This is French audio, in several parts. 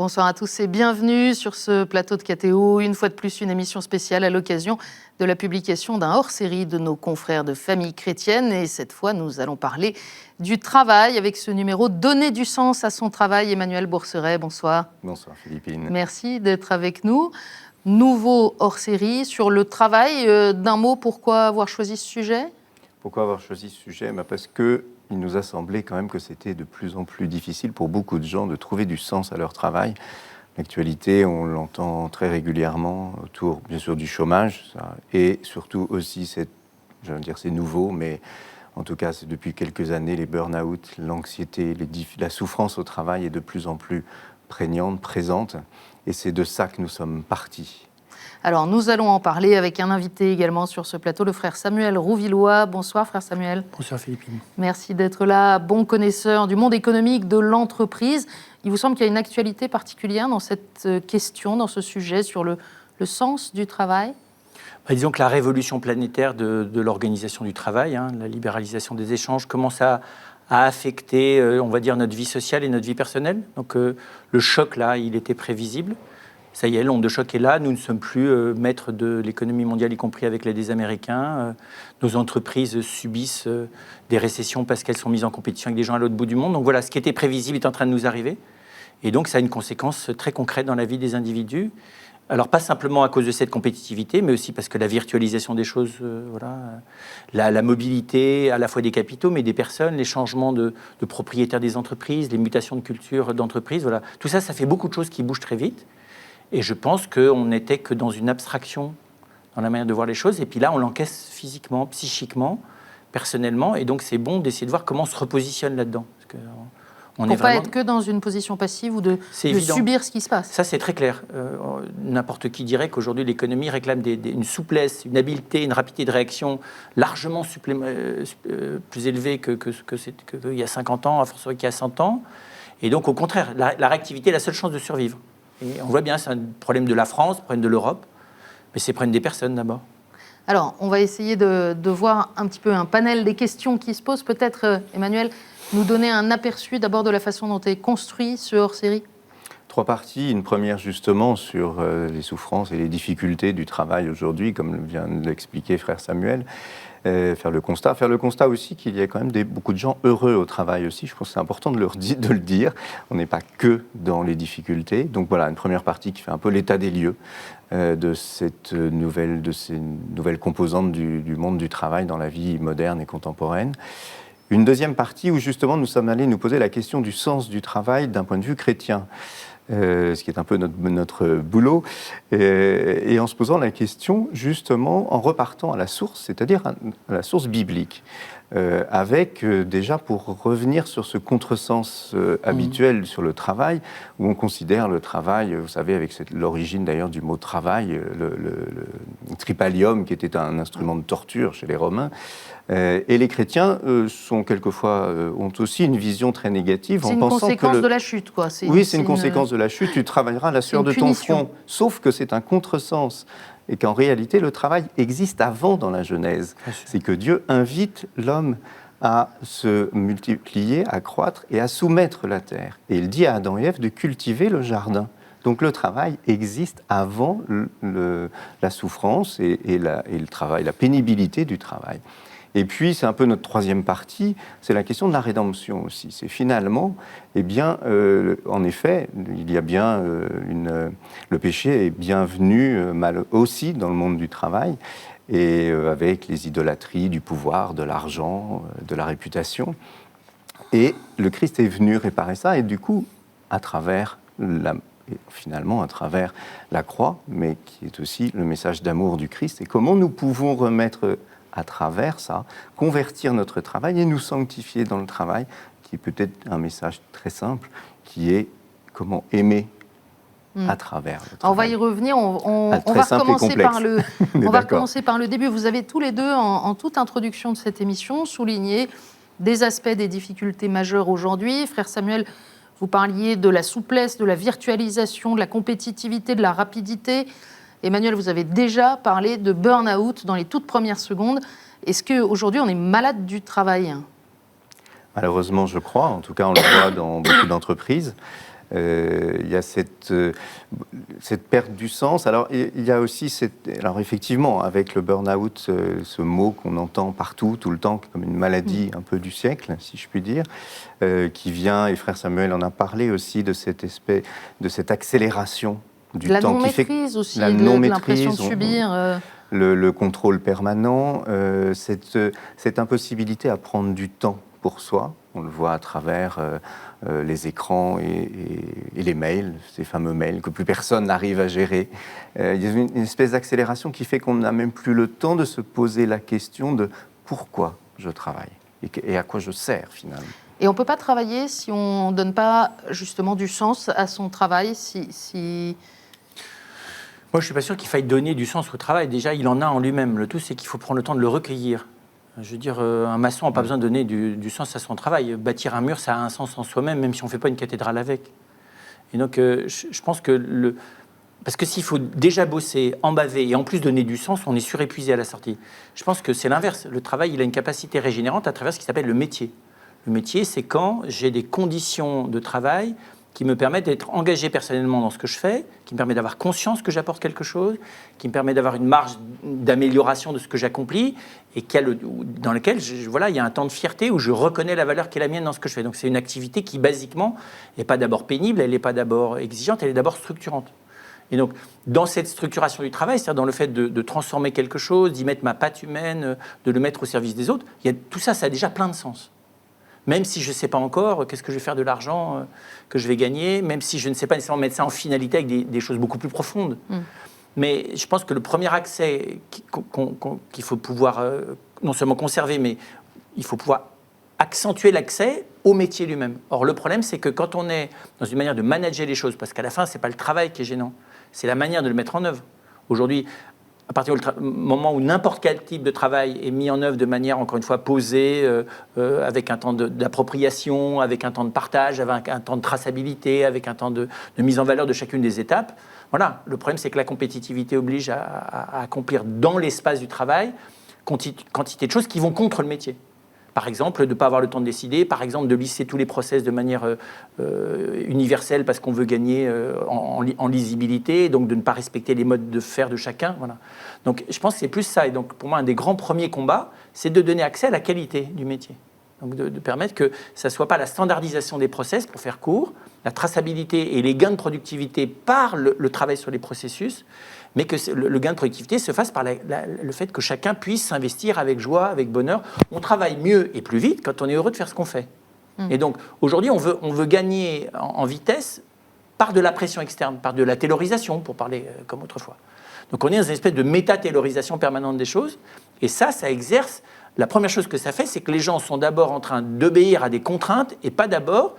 Bonsoir à tous et bienvenue sur ce plateau de KTO. Une fois de plus, une émission spéciale à l'occasion de la publication d'un hors-série de nos confrères de Famille Chrétienne. Et cette fois, nous allons parler du travail avec ce numéro « Donner du sens à son travail ». Emmanuel Bourceret, bonsoir. Bonsoir Philippine. Merci d'être avec nous. Nouveau hors-série sur le travail. D'un mot, pourquoi avoir choisi ce sujet ? Pourquoi avoir choisi ce sujet ? Parce qu'il nous a semblé quand même que c'était de plus en plus difficile pour beaucoup de gens de trouver du sens à leur travail. L'actualité, on l'entend très régulièrement autour, bien sûr, du chômage, ça, et surtout aussi, c'est nouveau, mais en tout cas, c'est depuis quelques années, les burn-out, l'anxiété, la souffrance au travail est de plus en plus prégnante, présente, et c'est de ça que nous sommes partis. Alors, nous allons en parler avec un invité également sur ce plateau, le frère Samuel Rouvillois. Bonsoir, frère Samuel. Bonsoir, Philippine. Merci d'être là, bon connaisseur du monde économique, de l'entreprise. Il vous semble qu'il y a une actualité particulière dans cette question, dans ce sujet, sur le sens du travail ? Disons que la révolution planétaire de l'organisation du travail, la libéralisation des échanges, commence à affecter, on va dire, notre vie sociale et notre vie personnelle. Donc, le choc, là, il était prévisible. Ça y est, l'onde de choc est là. Nous ne sommes plus maîtres de l'économie mondiale, y compris avec l'aide des Américains. Nos entreprises subissent des récessions parce qu'elles sont mises en compétition avec des gens à l'autre bout du monde. Donc voilà, ce qui était prévisible est en train de nous arriver. Et donc, ça a une conséquence très concrète dans la vie des individus. Alors, pas simplement à cause de cette compétitivité, mais aussi parce que la virtualisation des choses, la mobilité à la fois des capitaux, mais des personnes, les changements de propriétaires des entreprises, les mutations de culture d'entreprise, voilà. Tout ça, ça fait beaucoup de choses qui bougent très vite. Et je pense qu'on n'était que dans une abstraction dans la manière de voir les choses. Et puis là, on l'encaisse physiquement, psychiquement, personnellement. Et donc, c'est bon d'essayer de voir comment on se repositionne là-dedans. Parce que on ne peut pas être que dans une position passive ou de subir ce qui se passe. Ça, c'est très clair. N'importe qui dirait qu'aujourd'hui, l'économie réclame une souplesse, une habileté, une rapidité de réaction largement plus élevée qu'il y a 50 ans, à force qu'il y a 100 ans. Et donc, au contraire, la réactivité est la seule chance de survivre. Et on voit bien, c'est un problème de la France, un problème de l'Europe, mais c'est un problème des personnes d'abord. Alors, on va essayer de voir un petit peu un panel des questions qui se posent. Peut-être, Emmanuel, nous donner un aperçu d'abord de la façon dont est construit ce hors-série. 3 parties. Une première, justement, sur les souffrances et les difficultés du travail aujourd'hui, comme vient de l'expliquer frère Samuel. Faire le constat aussi qu'il y a quand même beaucoup de gens heureux au travail aussi. Je pense que c'est important de le dire. On n'est pas que dans les difficultés. Donc voilà, une première partie qui fait un peu l'état des lieux de ces nouvelles composantes du monde du travail dans la vie moderne et contemporaine. Une deuxième partie où justement nous sommes allés nous poser la question du sens du travail d'un point de vue chrétien. Ce qui est un peu notre boulot, et en se posant la question, justement, en repartant à la source, c'est-à-dire à la source biblique, avec déjà pour revenir sur ce contresens habituel sur le travail, où on considère le travail, vous savez, avec l'origine d'ailleurs du mot travail, le tripalium, qui était un instrument de torture chez les Romains. Et les chrétiens sont quelquefois ont aussi une vision très négative. C'est une conséquence de la chute, quoi. C'est une conséquence de la chute. Tu travailleras à la sueur de ton front. Sauf que c'est un contresens. Et qu'en réalité, le travail existe avant dans la Genèse. C'est que Dieu invite l'homme à se multiplier, à croître et à soumettre la terre. Et il dit à Adam et Ève de cultiver le jardin. Donc le travail existe avant la souffrance et le travail, la pénibilité du travail. Et puis, c'est un peu notre troisième partie, c'est la question de la rédemption aussi. C'est finalement, en effet, il y a bien le péché est bienvenu aussi dans le monde du travail, et avec les idolâtries du pouvoir, de l'argent, de la réputation. Et le Christ est venu réparer ça, et du coup, à travers la croix, mais qui est aussi le message d'amour du Christ, et comment nous pouvons remettre à travers ça, convertir notre travail et nous sanctifier dans le travail, qui est peut-être un message très simple, qui est comment aimer à travers le travail. On va y revenir, on va recommencer par le début. Vous avez tous les deux, en toute introduction de cette émission, souligné des aspects des difficultés majeures aujourd'hui. Frère Samuel, vous parliez de la souplesse, de la virtualisation, de la compétitivité, de la rapidité. Emmanuel, vous avez déjà parlé de burn-out dans les toutes premières secondes. Est-ce qu'aujourd'hui, on est malade du travail ? Malheureusement, je crois. En tout cas, on le voit dans beaucoup d'entreprises. Il y a cette perte du sens. Alors, il y a aussi alors effectivement, avec le burn-out, ce mot qu'on entend partout, tout le temps, comme une maladie un peu du siècle, si je puis dire, qui vient, et frère Samuel en a parlé aussi, de cette accélération du la temps. non-maîtrise aussi, la l'impression de subir. Le contrôle permanent, cette impossibilité à prendre du temps pour soi. On le voit à travers les écrans et les mails, ces fameux mails que plus personne n'arrive à gérer. Il y a une espèce d'accélération qui fait qu'on n'a même plus le temps de se poser la question de pourquoi je travaille et à quoi je sers finalement. Et on ne peut pas travailler si on ne donne pas justement du sens à son travail, Moi, je ne suis pas sûr qu'il faille donner du sens au travail. Déjà, il en a en lui-même. Le tout, c'est qu'il faut prendre le temps de le recueillir. Je veux dire, un maçon n'a pas besoin de donner du sens à son travail. Bâtir un mur, ça a un sens en soi-même, même si on ne fait pas une cathédrale avec. Et donc, je pense que parce que s'il faut déjà bosser, embaver et en plus donner du sens, on est surépuisé à la sortie. Je pense que c'est l'inverse. Le travail, il a une capacité régénérante à travers ce qui s'appelle le métier. Le métier, c'est quand j'ai des conditions de travail qui me permettent d'être engagé personnellement dans ce que je fais, qui me permet d'avoir conscience que j'apporte quelque chose, qui me permet d'avoir une marge d'amélioration de ce que j'accomplis, et dans lequel il y a un temps de fierté où je reconnais la valeur qui est la mienne dans ce que je fais. Donc c'est une activité qui, basiquement, n'est pas d'abord pénible, elle n'est pas d'abord exigeante, elle est d'abord structurante. Et donc, dans cette structuration du travail, c'est-à-dire dans le fait de transformer quelque chose, d'y mettre ma patte humaine, de le mettre au service des autres, tout ça, ça a déjà plein de sens. Même si je ne sais pas encore qu'est-ce que je vais faire de l'argent que je vais gagner, même si je ne sais pas nécessairement mettre ça en finalité avec des choses beaucoup plus profondes. Mais je pense que le premier accès qu'il faut pouvoir non seulement conserver, mais il faut pouvoir accentuer l'accès au métier lui-même. Or, le problème, c'est que quand on est dans une manière de manager les choses, parce qu'à la fin, ce n'est pas le travail qui est gênant, c'est la manière de le mettre en œuvre. Aujourd'hui, à partir du moment où n'importe quel type de travail est mis en œuvre de manière, encore une fois, posée, avec un temps d'appropriation, avec un temps de partage, avec un temps de traçabilité, avec un temps de mise en valeur de chacune des étapes. Voilà, le problème, c'est que la compétitivité oblige à accomplir dans l'espace du travail quantité de choses qui vont contre le métier. Par exemple, de ne pas avoir le temps de décider, par exemple, de lisser tous les process de manière universelle parce qu'on veut gagner en lisibilité, donc de ne pas respecter les modes de faire de chacun. Voilà. Donc, je pense que c'est plus ça. Et donc, pour moi, un des grands premiers combats, c'est de donner accès à la qualité du métier. Donc, de permettre que ça ne soit pas la standardisation des process, pour faire court, la traçabilité et les gains de productivité par le travail sur les processus, mais que le gain de productivité se fasse par le fait que chacun puisse s'investir avec joie, avec bonheur. On travaille mieux et plus vite quand on est heureux de faire ce qu'on fait. Et donc, aujourd'hui, on veut gagner en vitesse par de la pression externe, par de la taylorisation, pour parler comme autrefois. Donc, on est dans une espèce de méta-taylorisation permanente des choses, et ça exerce... La première chose que ça fait, c'est que les gens sont d'abord en train d'obéir à des contraintes, et pas d'abord...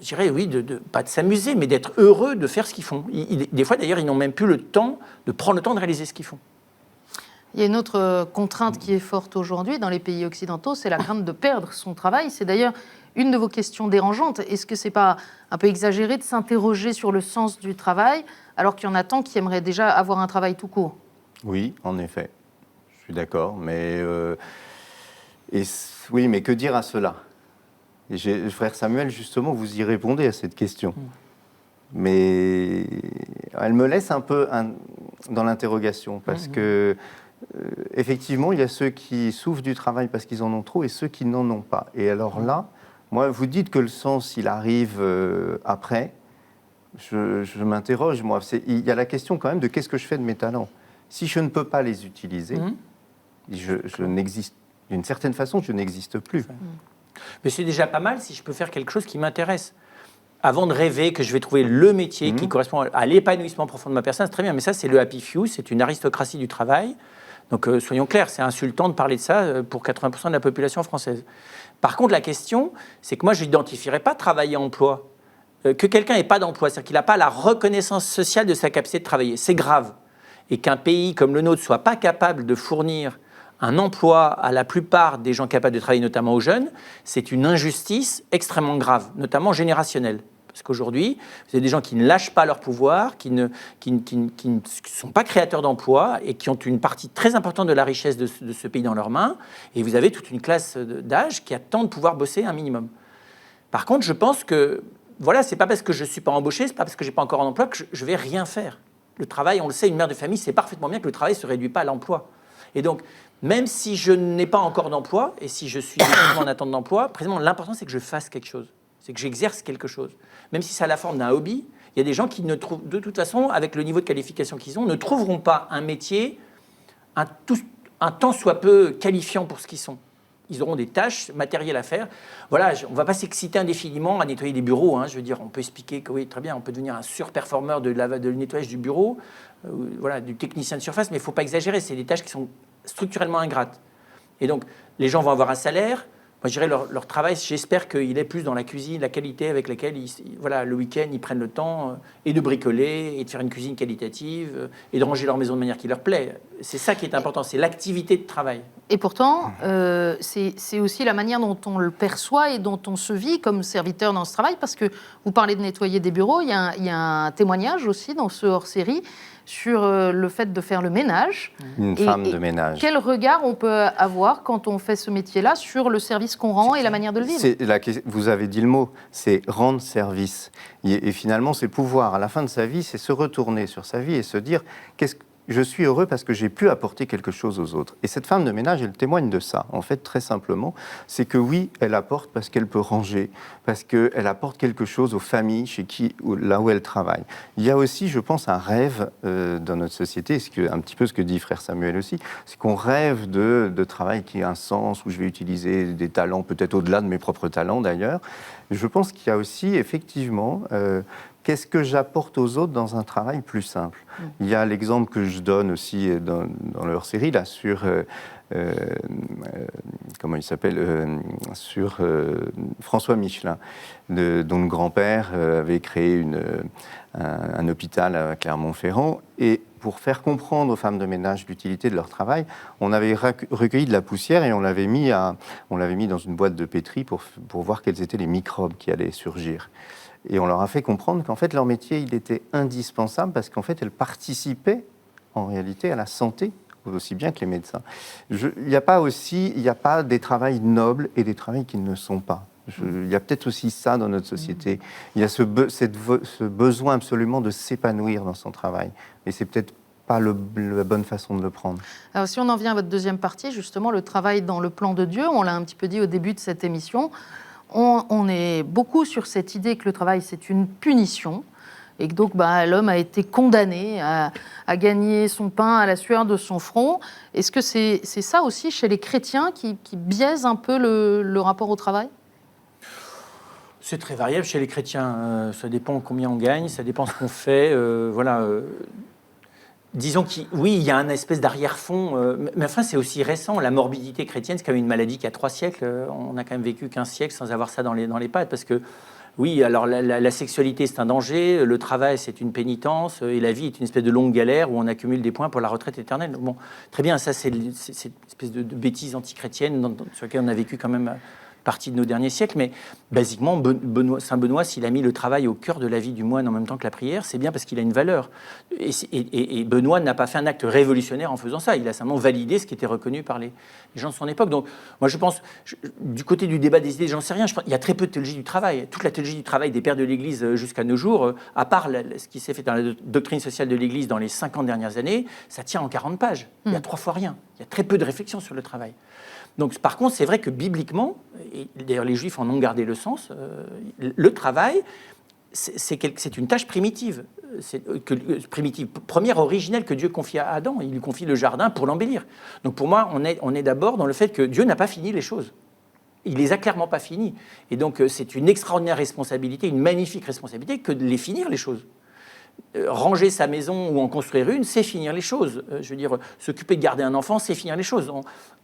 Je dirais, oui, pas de s'amuser, mais d'être heureux de faire ce qu'ils font. Des fois, d'ailleurs, ils n'ont même plus le temps de prendre le temps de réaliser ce qu'ils font. Il y a une autre contrainte qui est forte aujourd'hui dans les pays occidentaux, c'est la crainte de perdre son travail. C'est d'ailleurs une de vos questions dérangeantes. Est-ce que ce n'est pas un peu exagéré de s'interroger sur le sens du travail, alors qu'il y en a tant qui aimeraient déjà avoir un travail tout court ? Oui, en effet. Je suis d'accord. Mais, oui, mais que dire à cela ? Et frère Samuel, justement, vous y répondez à cette question. Mais elle me laisse un peu dans l'interrogation, parce que, effectivement, il y a ceux qui souffrent du travail parce qu'ils en ont trop et ceux qui n'en ont pas. Et alors là, moi, vous dites que le sens, il arrive après. Je m'interroge, moi. Il y a la question quand même de qu'est-ce que je fais de mes talents. Si je ne peux pas les utiliser, je n'existe, d'une certaine façon, je n'existe plus. Mais c'est déjà pas mal si je peux faire quelque chose qui m'intéresse. Avant de rêver que je vais trouver le métier qui correspond à l'épanouissement profond de ma personne, c'est très bien. Mais ça, c'est le happy few, c'est une aristocratie du travail. Donc, soyons clairs, c'est insultant de parler de ça pour 80% de la population française. Par contre, la question, c'est que moi, je n'identifierais pas travail-emploi. Que quelqu'un n'ait pas d'emploi, c'est-à-dire qu'il n'a pas la reconnaissance sociale de sa capacité de travailler. C'est grave. Et qu'un pays comme le nôtre ne soit pas capable de fournir un emploi à la plupart des gens capables de travailler, notamment aux jeunes, c'est une injustice extrêmement grave, notamment générationnelle. Parce qu'aujourd'hui, vous avez des gens qui ne lâchent pas leur pouvoir, qui ne sont pas créateurs d'emplois et qui ont une partie très importante de la richesse de ce pays dans leurs mains. Et vous avez toute une classe d'âge qui attend de pouvoir bosser un minimum. Par contre, je pense que voilà, c'est pas parce que je suis pas embauché, c'est pas parce que j'ai pas encore un emploi que je vais rien faire. Le travail, on le sait, une mère de famille sait parfaitement bien que le travail se réduit pas à l'emploi. Et donc, même si je n'ai pas encore d'emploi, et si je suis en attente d'emploi, précisément, l'important, c'est que je fasse quelque chose. C'est que j'exerce quelque chose. Même si c'est à la forme d'un hobby, il y a des gens qui ne trouvent, de toute façon, avec le niveau de qualification qu'ils ont, ne trouveront pas un métier un tant soit peu qualifiant pour ce qu'ils sont. Ils auront des tâches matérielles à faire. Voilà, on ne va pas s'exciter indéfiniment à nettoyer des bureaux. Je veux dire, on peut expliquer que oui, très bien, on peut devenir un surperformeur de nettoyage du bureau, voilà, du technicien de surface, mais il ne faut pas exagérer. C'est des tâches qui sont structurellement ingrates. Et donc, les gens vont avoir un salaire. Moi, je dirais leur travail, j'espère qu'il est plus dans la cuisine, la qualité avec laquelle, voilà, le week-end, ils prennent le temps et de bricoler, et de faire une cuisine qualitative, et de ranger leur maison de manière qui leur plaît. C'est ça qui est important, c'est l'activité de travail. Et pourtant, c'est aussi la manière dont on le perçoit et dont on se vit comme serviteur dans ce travail, parce que vous parlez de nettoyer des bureaux, il y a un témoignage aussi dans ce hors-série sur le fait de faire le ménage. Une femme de ménage. Quel regard on peut avoir quand on fait ce métier-là sur le service qu'on rend et la manière de le vivre? Vous avez dit le mot, c'est rendre service. Et finalement, c'est pouvoir, à la fin de sa vie, c'est se retourner sur sa vie et se dire, je suis heureux parce que j'ai pu apporter quelque chose aux autres. Et cette femme de ménage, elle témoigne de ça. En fait, très simplement, c'est que oui, elle apporte parce qu'elle peut ranger, parce qu'elle apporte quelque chose aux familles là où elle travaille. Il y a aussi, je pense, un rêve dans notre société, un petit peu ce que dit frère Samuel aussi, c'est qu'on rêve de travail qui a un sens, où je vais utiliser des talents, peut-être au-delà de mes propres talents d'ailleurs. Je pense qu'il y a aussi, effectivement, qu'est-ce que j'apporte aux autres dans un travail plus simple? Il y a l'exemple que je donne aussi dans leur série, là, sur... comment il s'appelle sur François Michelin, dont le grand-père avait créé un hôpital à Clermont-Ferrand. Et pour faire comprendre aux femmes de ménage l'utilité de leur travail, on avait recueilli de la poussière et on l'avait mis dans une boîte de pétri pour voir quels étaient les microbes qui allaient surgir. Et on leur a fait comprendre qu'en fait, leur métier, il était indispensable parce qu'en fait, elles participaient en réalité à la santé aussi bien que les médecins. Il n'y a pas des travails nobles et des travails qui ne le sont pas. Il y a peut-être aussi ça dans notre société. Il y a ce besoin absolument de s'épanouir dans son travail. Et c'est peut-être pas la bonne façon de le prendre. Alors, si on en vient à votre deuxième partie, justement, le travail dans le plan de Dieu, on l'a un petit peu dit au début de cette émission, on est beaucoup sur cette idée que le travail, c'est une punition, et que donc l'homme a été condamné à gagner son pain à la sueur de son front. Est-ce que c'est ça aussi chez les chrétiens qui biaise un peu le rapport au travail ? C'est très variable chez les chrétiens. Ça dépend combien on gagne, ça dépend ce qu'on fait. Voilà. Disons oui, il y a un espèce d'arrière-fond, mais enfin, c'est aussi récent. La morbidité chrétienne, c'est quand même une maladie qui a 3 siècles. On a quand même vécu 15 siècles sans avoir ça dans les pattes, parce que, oui, alors la sexualité, c'est un danger, le travail, c'est une pénitence, et la vie est une espèce de longue galère où on accumule des points pour la retraite éternelle. Bon, très bien, ça, c'est une espèce de bêtise anti-chrétienne sur laquelle on a vécu quand même partie de nos derniers siècles, mais basiquement, Saint Benoît, s'il a mis le travail au cœur de la vie du moine en même temps que la prière, c'est bien parce qu'il a une valeur. Et Benoît n'a pas fait un acte révolutionnaire en faisant ça, il a simplement validé ce qui était reconnu par les gens de son époque. Donc, moi, je pense, du côté du débat des idées, j'en sais rien, il y a très peu de théologie du travail. Toute la théologie du travail des pères de l'Église jusqu'à nos jours, à part ce qui s'est fait dans la doctrine sociale de l'Église dans les 50 dernières années, ça tient en 40 pages. Il y a 3 fois rien. Il y a très peu de réflexion sur le travail. Donc, par contre, c'est vrai que bibliquement, et d'ailleurs les Juifs en ont gardé le sens, le travail, c'est une tâche primitive, première originelle que Dieu confie à Adam. Il lui confie le jardin pour l'embellir. Donc pour moi, on est d'abord dans le fait que Dieu n'a pas fini les choses. Il les a clairement pas finies. Et donc c'est une extraordinaire responsabilité, une magnifique responsabilité que de les finir les choses. Ranger sa maison ou en construire une, c'est finir les choses. Je veux dire, s'occuper de garder un enfant, c'est finir les choses.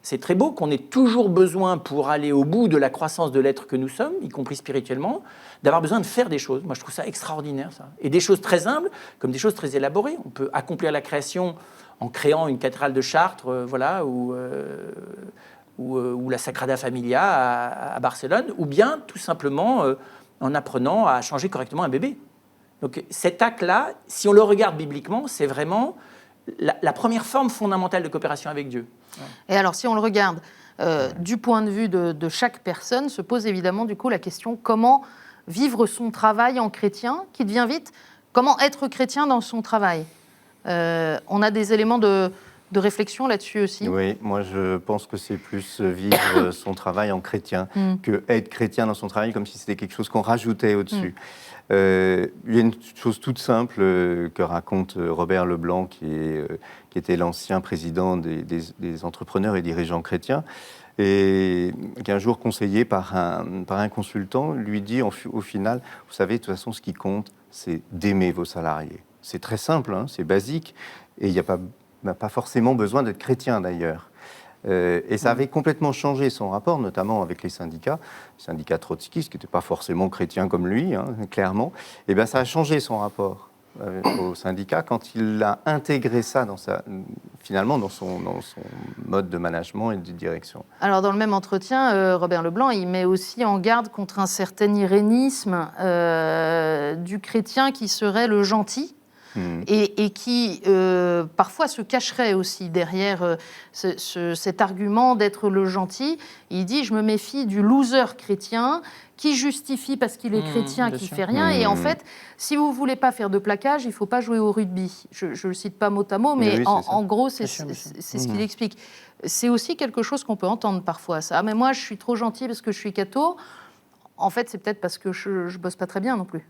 C'est très beau qu'on ait toujours besoin, pour aller au bout de la croissance de l'être que nous sommes, y compris spirituellement, d'avoir besoin de faire des choses. Moi, je trouve ça extraordinaire, ça. Et des choses très humbles, comme des choses très élaborées. On peut accomplir la création en créant une cathédrale de Chartres, voilà, ou la Sagrada Familia à Barcelone, ou bien, tout simplement, en apprenant à changer correctement un bébé. Donc cet acte-là, si on le regarde bibliquement, c'est vraiment la première forme fondamentale de coopération avec Dieu. Et alors, si on le regarde du point de vue de chaque personne, se pose évidemment du coup la question comment vivre son travail en chrétien, qui devient vite comment être chrétien dans son travail. On a des éléments de réflexion là-dessus aussi. Oui, moi je pense que c'est plus vivre son travail en chrétien que être chrétien dans son travail, comme si c'était quelque chose qu'on rajoutait au-dessus. Il y a une chose toute simple que raconte Robert Leblanc, qui était l'ancien président des entrepreneurs et dirigeants chrétiens, et qui un jour conseillé par un consultant, lui dit au final, vous savez, de toute façon, ce qui compte, c'est d'aimer vos salariés. C'est très simple, hein, c'est basique, et il n'y a pas forcément besoin d'être chrétien d'ailleurs. Et ça avait complètement changé son rapport, notamment avec les syndicats trotskistes, qui n'étaient pas forcément chrétiens comme lui, hein, clairement. Et bien ça a changé son rapport aux syndicats quand il a intégré ça finalement dans son mode de management et de direction. Alors dans le même entretien, Robert Leblanc, il met aussi en garde contre un certain irénisme du chrétien qui serait le gentil. Et qui parfois se cacherait aussi derrière cet argument d'être le gentil. Il dit, je me méfie du loser chrétien qui justifie parce qu'il est chrétien, qui ne fait rien. Et en fait, si vous ne voulez pas faire de plaquage, il ne faut pas jouer au rugby. Je ne le cite pas mot à mot, mais en gros, c'est ce qu'il explique. C'est aussi quelque chose qu'on peut entendre parfois. Ça. Ah, mais moi, je suis trop gentil parce que je suis catho. En fait, c'est peut-être parce que je ne bosse pas très bien non plus.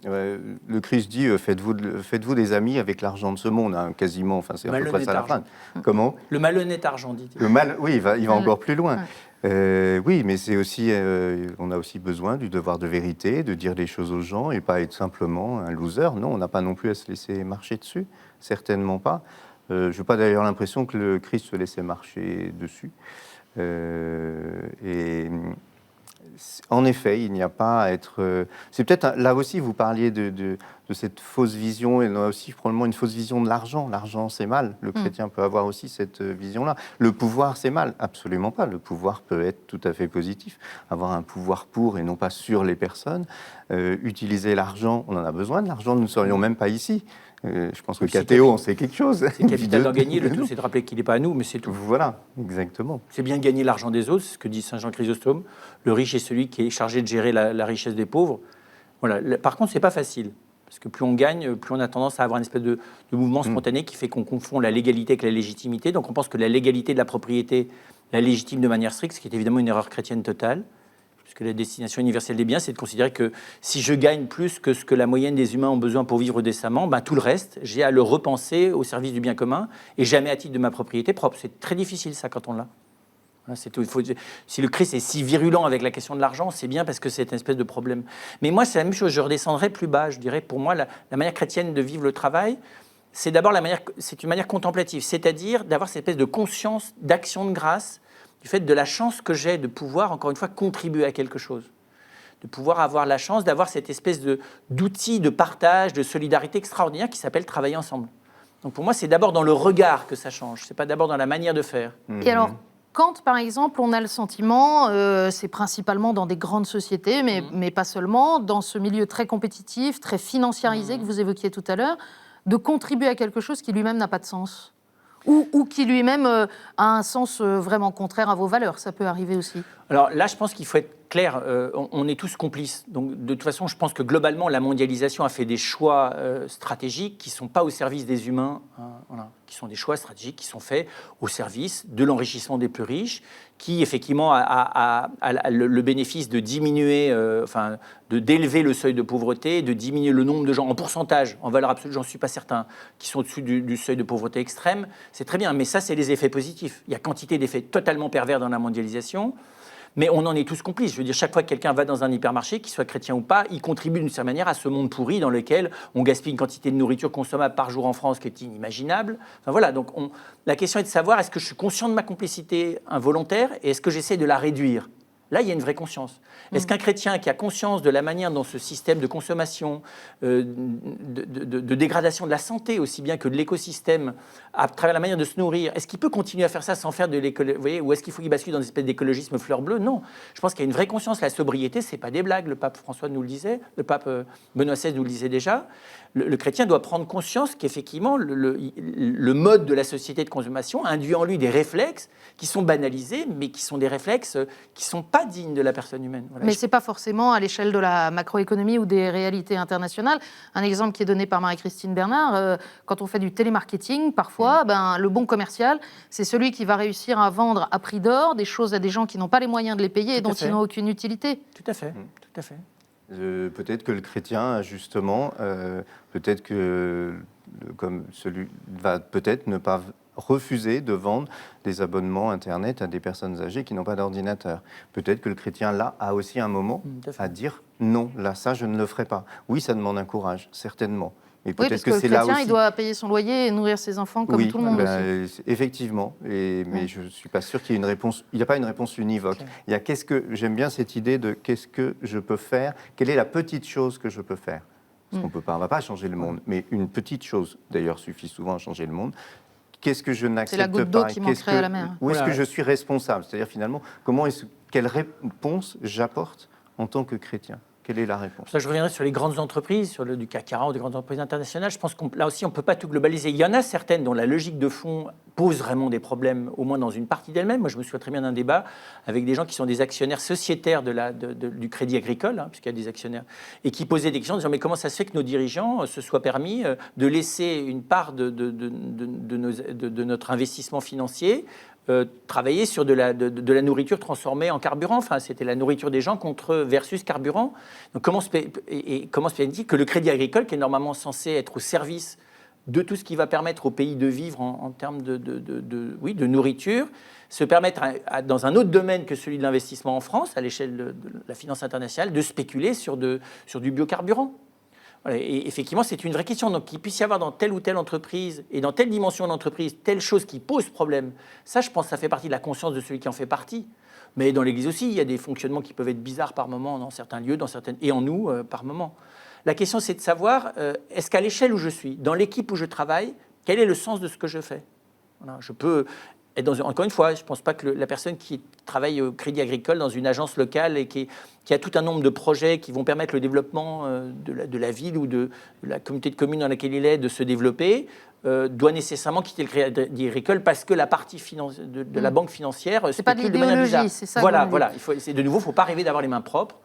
Le Christ dit faites-vous des amis avec l'argent de ce monde, hein, quasiment. Enfin, c'est à peu près ça la phrase. Comment ? Le malhonnête argent, dit-il. Oui, il va encore plus loin. Oui, mais c'est aussi, on a aussi besoin du devoir de vérité, de dire des choses aux gens et pas être simplement un loser. Non, on n'a pas non plus à se laisser marcher dessus, certainement pas. Je n'ai pas d'ailleurs l'impression que le Christ se laissait marcher dessus. En effet, il n'y a pas à être... c'est peut-être, là aussi, vous parliez de cette fausse vision, et on a aussi probablement une fausse vision de l'argent. L'argent, c'est mal. Le chrétien peut avoir aussi cette vision-là. Le pouvoir, c'est mal. Absolument pas. Le pouvoir peut être tout à fait positif. Avoir un pouvoir pour et non pas sur les personnes. Utiliser l'argent, on en a besoin de l'argent. Nous ne serions même pas ici. Je pense que Cathéo en sait quelque chose. C'est capital d'en gagner, le tout c'est de rappeler qu'il n'est pas à nous, mais c'est tout. Voilà, exactement. C'est bien de gagner l'argent des autres, c'est ce que dit Saint Jean Chrysostome. Le riche est celui qui est chargé de gérer la richesse des pauvres. Voilà. Par contre, c'est pas facile, parce que plus on gagne, plus on a tendance à avoir une espèce de mouvement spontané qui fait qu'on confond la légalité avec la légitimité. Donc on pense que la légalité de la propriété la légitime de manière stricte, ce qui est évidemment une erreur chrétienne totale. Puisque la destination universelle des biens, c'est de considérer que si je gagne plus que ce que la moyenne des humains ont besoin pour vivre décemment, ben tout le reste, j'ai à le repenser au service du bien commun et jamais à titre de ma propriété propre. C'est très difficile ça quand on l'a. C'est tout. Si le Christ est si virulent avec la question de l'argent, c'est bien parce que c'est une espèce de problème. Mais moi, c'est la même chose. Je redescendrai plus bas. Je dirais, pour moi, la manière chrétienne de vivre le travail, c'est d'abord c'est une manière contemplative, c'est-à-dire d'avoir cette espèce de conscience, d'action de grâce, du fait de la chance que j'ai de pouvoir, encore une fois, contribuer à quelque chose. De pouvoir avoir la chance d'avoir cette espèce d'outil de partage, de solidarité extraordinaire qui s'appelle travailler ensemble. Donc pour moi, c'est d'abord dans le regard que ça change, c'est pas d'abord dans la manière de faire. Et alors, quand, par exemple, on a le sentiment, c'est principalement dans des grandes sociétés, mais pas seulement, dans ce milieu très compétitif, très financiarisé que vous évoquiez tout à l'heure, de contribuer à quelque chose qui lui-même n'a pas de sens ou qui lui-même a un sens vraiment contraire à vos valeurs. Ça peut arriver aussi. Alors là, je pense qu'il faut être clair, on est tous complices. Donc de toute façon, je pense que globalement, la mondialisation a fait des choix stratégiques qui ne sont pas au service des humains, qui sont des choix stratégiques qui sont faits au service de l'enrichissement des plus riches, qui effectivement a le bénéfice de diminuer, d'élever le seuil de pauvreté, de diminuer le nombre de gens en pourcentage, en valeur absolue, j'en suis pas certain, qui sont au-dessus du seuil de pauvreté extrême. C'est très bien, mais ça, c'est les effets positifs. Il y a quantité d'effets totalement pervers dans la mondialisation. Mais on en est tous complices. Je veux dire, chaque fois que quelqu'un va dans un hypermarché, qu'il soit chrétien ou pas, il contribue d'une certaine manière à ce monde pourri dans lequel on gaspille une quantité de nourriture consommable par jour en France qui est inimaginable. Enfin voilà, donc la question est de savoir, est-ce que je suis conscient de ma complicité involontaire et est-ce que j'essaie de la réduire ? Là, il y a une vraie conscience. Est-ce qu'un chrétien qui a conscience de la manière dont ce système de consommation, de dégradation de la santé, aussi bien que de l'écosystème, à travers la manière de se nourrir, est-ce qu'il peut continuer à faire ça sans faire de l'écologie ? Vous voyez, ou est-ce qu'il faut qu'il bascule dans une espèce d'écologisme fleur bleue ? Non. Je pense qu'il y a une vraie conscience. La sobriété, c'est pas des blagues. Le pape François nous le disait, le pape Benoît XVI nous le disait déjà. Le chrétien doit prendre conscience qu'effectivement, le mode de la société de consommation induit en lui des réflexes qui sont banalisés, mais qui sont des réflexes qui ne sont pas pas digne de la personne humaine. Voilà. Mais ce n'est pas forcément à l'échelle de la macroéconomie ou des réalités internationales. Un exemple qui est donné par Marie-Christine Bernard, quand on fait du télémarketing, parfois, le bon commercial, c'est celui qui va réussir à vendre à prix d'or des choses à des gens qui n'ont pas les moyens de les payer et dont ils n'ont aucune utilité. Tout à fait, tout à fait. Peut-être que le chrétien, justement, peut-être que comme celui va peut-être ne pas refuser de vendre des abonnements Internet à des personnes âgées qui n'ont pas d'ordinateur. Peut-être que le chrétien, là, a aussi un moment à dire non, là, ça, je ne le ferai pas. Oui, ça demande un courage, certainement. Mais oui, parce que le chrétien, il doit payer son loyer et nourrir ses enfants comme tout le monde aussi. Effectivement, mais je ne suis pas sûr qu'il y ait une réponse. Il n'y a pas une réponse univoque. Il y a j'aime bien cette idée de qu'est-ce que je peux faire, quelle est la petite chose que je peux faire. Parce qu'on on ne va pas changer le monde, mais une petite chose, d'ailleurs, suffit souvent à changer le monde. Qu'est-ce que je n'accepte pas? C'est la goutte d'eau qui manquerait à la mer. Où est-ce que je suis responsable? C'est-à-dire, finalement, quelle réponse j'apporte en tant que chrétien? Quelle est la réponse? Ça, je reviendrai sur les grandes entreprises, sur du CAC 40, des grandes entreprises internationales. Je pense que là aussi, on ne peut pas tout globaliser. Il y en a certaines dont la logique de fond pose vraiment des problèmes, au moins dans une partie d'elles-mêmes. Moi, je me souviens très bien d'un débat avec des gens qui sont des actionnaires sociétaires du Crédit Agricole, puisqu'il y a des actionnaires, et qui posaient des questions en disant mais comment ça se fait que nos dirigeants se soient permis de laisser une part de notre investissement financier travailler sur de la nourriture transformée en carburant. Enfin, c'était la nourriture des gens versus carburant. Donc, comment se fait-il que le Crédit Agricole, qui est normalement censé être au service de tout ce qui va permettre au pays de vivre en termes de nourriture, se permettre, dans un autre domaine que celui de l'investissement en France, à l'échelle de la finance internationale, de spéculer sur du biocarburant? Et effectivement, c'est une vraie question. Donc, qu'il puisse y avoir dans telle ou telle entreprise et dans telle dimension d'entreprise telle chose qui pose problème, ça, je pense que ça fait partie de la conscience de celui qui en fait partie. Mais dans l'Église aussi, il y a des fonctionnements qui peuvent être bizarres par moment dans certains lieux, et en nous par moment. La question, c'est de savoir, est-ce qu'à l'échelle où je suis, dans l'équipe où je travaille, quel est le sens de ce que je fais? Voilà, je peux... Encore une fois, je ne pense pas que la personne qui travaille au Crédit Agricole dans une agence locale et qui a tout un nombre de projets qui vont permettre le développement de la ville ou de la communauté de communes dans laquelle il est de se développer, doit nécessairement quitter le Crédit Agricole parce que la partie de la banque financière spécule de manière bizarre. C'est ça. Voilà. De nouveau, il ne faut pas rêver d'avoir les mains propres.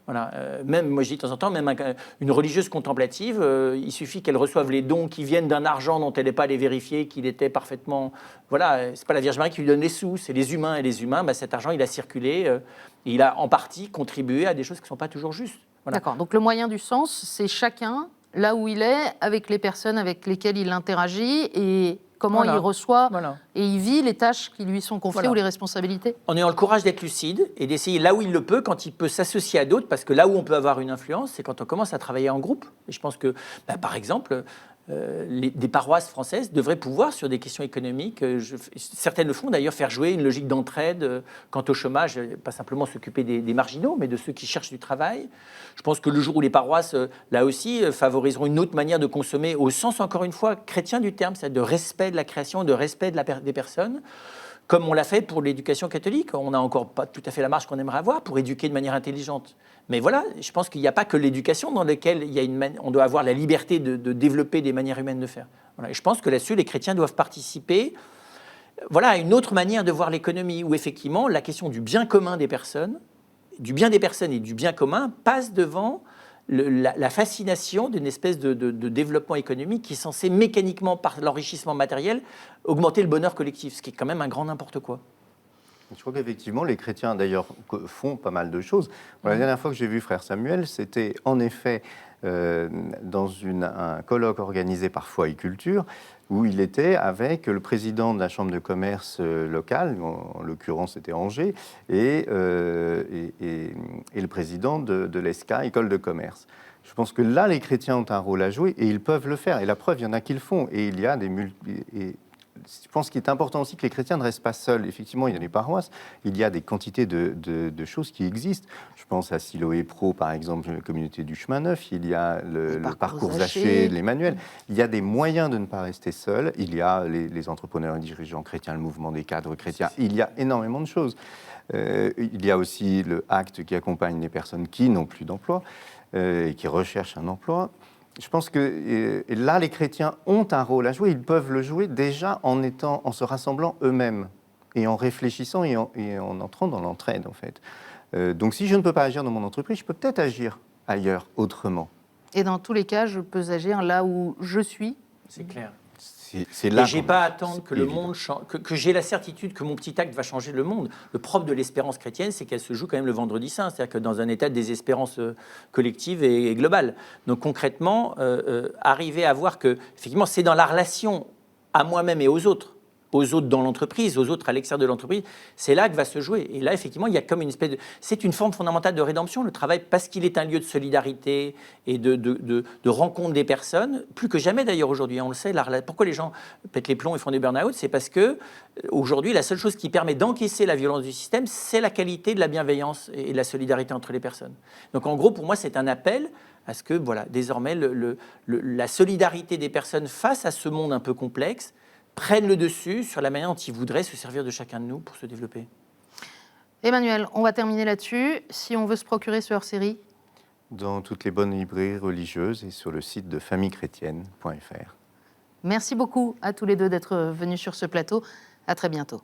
Voilà. Même, moi je dis de temps en temps, même une religieuse contemplative, il suffit qu'elle reçoive les dons qui viennent d'un argent dont elle n'est pas allée vérifier qu'il était parfaitement... Voilà, c'est pas la Vierge Marie qui lui donne les sous, c'est les humains. Et les humains, cet argent, il a circulé, et il a en partie contribué à des choses qui ne sont pas toujours justes. Voilà. D'accord, donc le moyen du sens, c'est chacun, là où il est, avec les personnes avec lesquelles il interagit, et comment il reçoit et il vit les tâches qui lui sont confiées ou les responsabilités. En ayant le courage d'être lucide et d'essayer là où il le peut, quand il peut s'associer à d'autres, parce que là où on peut avoir une influence, c'est quand on commence à travailler en groupe. Et je pense que, par exemple, des paroisses françaises devraient pouvoir, sur des questions économiques, certaines le font d'ailleurs, faire jouer une logique d'entraide quant au chômage, pas simplement s'occuper des marginaux, mais de ceux qui cherchent du travail. Je pense que le jour où les paroisses, là aussi, favoriseront une autre manière de consommer, au sens, encore une fois, chrétien du terme, c'est-à-dire de respect de la création, de respect des personnes, comme on l'a fait pour l'éducation catholique. On n'a encore pas tout à fait la marge qu'on aimerait avoir pour éduquer de manière intelligente. Mais voilà, je pense qu'il n'y a pas que l'éducation dans laquelle on doit avoir la liberté de développer des manières humaines de faire. Voilà. Et je pense que là-dessus, les chrétiens doivent participer à une autre manière de voir l'économie, où effectivement, la question du bien commun des personnes, et du bien commun passe devant la fascination d'une espèce de développement économique qui est censé mécaniquement, par l'enrichissement matériel, augmenter le bonheur collectif, ce qui est quand même un grand n'importe quoi. Je crois qu'effectivement, les chrétiens, d'ailleurs, font pas mal de choses. La dernière fois que j'ai vu Frère Samuel, c'était en effet dans un colloque organisé par Foi et Culture, où il était avec le président de la chambre de commerce locale, en l'occurrence c'était Angers, et le président de l'ESCA, École de commerce. Je pense que là, les chrétiens ont un rôle à jouer, et ils peuvent le faire. Et la preuve, il y en a qui le font. Et il y a je pense qu'il est important aussi que les chrétiens ne restent pas seuls. Effectivement, il y a des paroisses, il y a des quantités de choses qui existent. Je pense à Siloé Pro, par exemple, la communauté du Chemin Neuf, il y a le parcours Zaché, l'Emmanuel. Il y a des moyens de ne pas rester seul. Il y a les entrepreneurs et dirigeants chrétiens, le mouvement des cadres chrétiens. Il y a énormément de choses. Il y a aussi le ACT qui accompagne les personnes qui n'ont plus d'emploi et qui recherchent un emploi. Je pense que là, les chrétiens ont un rôle à jouer. Ils peuvent le jouer déjà en se rassemblant eux-mêmes et en réfléchissant et en entrant dans l'entraide, en fait. Donc si je ne peux pas agir dans mon entreprise, je peux peut-être agir ailleurs, autrement. Et dans tous les cas, je peux agir là où je suis. C'est clair. C'est là Et j'ai qu'on pas à agit. attendre que C'est le évident. monde change, que j'ai la certitude que mon petit acte va changer le monde. Le propre de l'espérance chrétienne, c'est qu'elle se joue quand même le vendredi saint, c'est-à-dire que dans un état de désespérance collective et globale. Donc concrètement, arriver à voir que effectivement, c'est dans la relation à moi-même et aux autres dans l'entreprise, aux autres à l'extérieur de l'entreprise, c'est là que va se jouer. Et là, effectivement, il y a comme une espèce de... C'est une forme fondamentale de rédemption, le travail, parce qu'il est un lieu de solidarité et de rencontre des personnes, plus que jamais d'ailleurs aujourd'hui. On le sait, pourquoi les gens pètent les plombs et font des burn-out, c'est parce que aujourd'hui, la seule chose qui permet d'encaisser la violence du système, c'est la qualité de la bienveillance et de la solidarité entre les personnes. Donc en gros, pour moi, c'est un appel à ce que, voilà, désormais, la solidarité des personnes face à ce monde un peu complexe prennent le dessus sur la manière dont ils voudraient se servir de chacun de nous pour se développer. Emmanuel, on va terminer là-dessus. Si on veut se procurer ce hors-série, Dans toutes les bonnes librairies religieuses et sur le site de famillechrétienne.fr. merci beaucoup à tous les deux d'être venus sur ce plateau. À très bientôt.